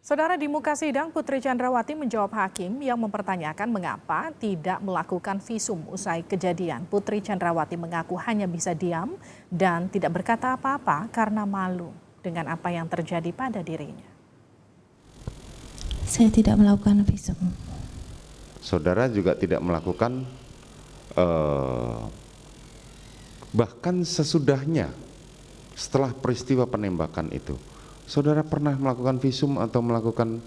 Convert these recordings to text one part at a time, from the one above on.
Saudara, di muka sidang, Putri Chandrawati menjawab hakim yang mempertanyakan mengapa tidak melakukan visum usai kejadian. Putri Chandrawati mengaku hanya bisa diam dan tidak berkata apa-apa karena malu dengan apa yang terjadi pada dirinya. Saya tidak melakukan visum. Saudara juga tidak melakukan bahkan sesudahnya setelah peristiwa penembakan itu. Saudara pernah melakukan visum atau melakukan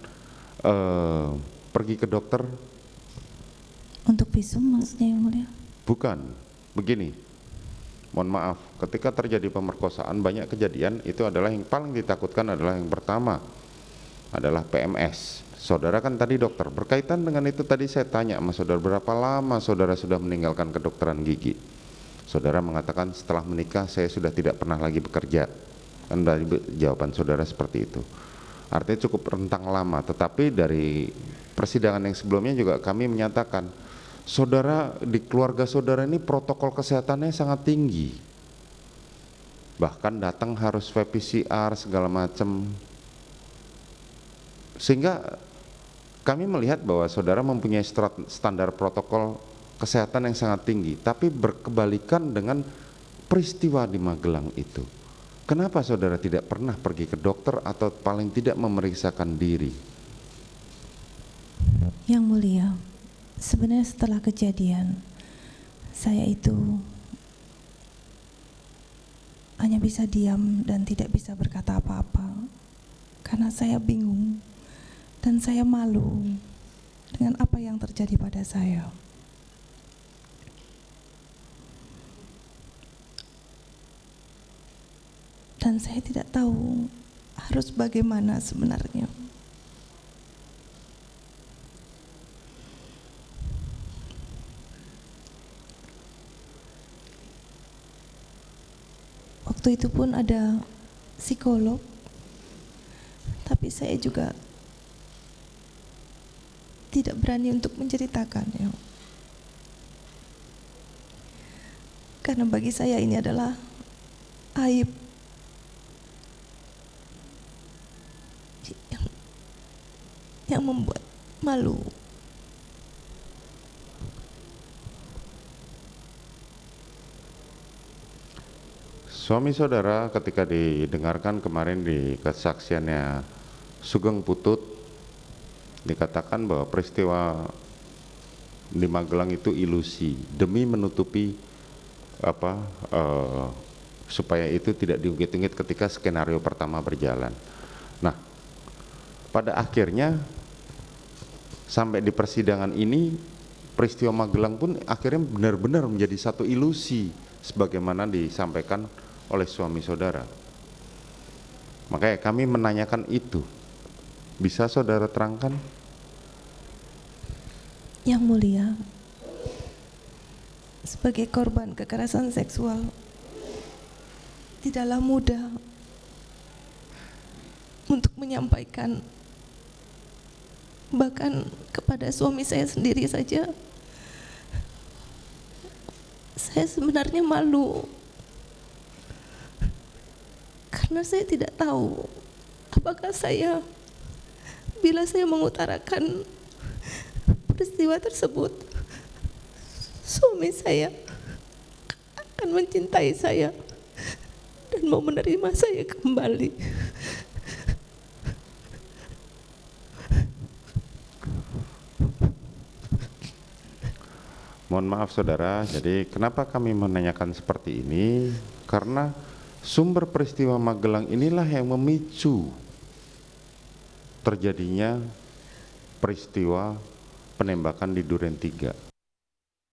pergi ke dokter? Untuk visum maksudnya yang mulia? Bukan, begini, mohon maaf, ketika terjadi pemerkosaan banyak kejadian itu adalah yang paling ditakutkan adalah yang pertama adalah PMS. Saudara kan tadi dokter, berkaitan dengan itu tadi saya tanya sama saudara berapa lama saudara sudah meninggalkan kedokteran gigi. Saudara mengatakan setelah menikah saya sudah tidak pernah lagi bekerja. Kan dari jawaban saudara seperti itu. Artinya cukup rentang lama, tetapi dari persidangan yang sebelumnya juga kami menyatakan saudara di keluarga saudara ini protokol kesehatannya sangat tinggi. Bahkan datang harus swab PCR segala macam. Sehingga kami melihat bahwa saudara mempunyai standar protokol kesehatan yang sangat tinggi, tapi berkebalikan dengan peristiwa di Magelang itu. Kenapa saudara tidak pernah pergi ke dokter atau paling tidak memeriksakan diri? Yang mulia, sebenarnya setelah kejadian saya itu hanya bisa diam dan tidak bisa berkata apa-apa karena saya bingung dan saya malu dengan apa yang terjadi pada saya. Dan saya tidak tahu harus bagaimana sebenarnya. Waktu itu pun ada psikolog, tapi saya juga tidak berani untuk menceritakannya. Karena bagi saya ini adalah aib yang membuat malu. Suami saudara ketika didengarkan kemarin di kesaksiannya Sugeng Putut dikatakan bahwa peristiwa di Magelang itu ilusi demi menutupi supaya itu tidak diungkit-ungkit ketika skenario pertama berjalan. Nah, pada akhirnya sampai di persidangan ini peristiwa Magelang pun akhirnya benar-benar menjadi satu ilusi sebagaimana disampaikan oleh suami saudara. Makanya kami menanyakan itu. Bisa saudara terangkan? Yang mulia, sebagai korban kekerasan seksual tidaklah mudah untuk menyampaikan, bahkan kepada suami saya sendiri saja saya sebenarnya malu karena saya tidak tahu apakah saya bila saya mengutarakan peristiwa tersebut suami saya akan mencintai saya dan mau menerima saya kembali. Mohon maaf saudara, jadi kenapa kami menanyakan seperti ini? Karena sumber peristiwa Magelang inilah yang memicu terjadinya peristiwa penembakan di Duren 3.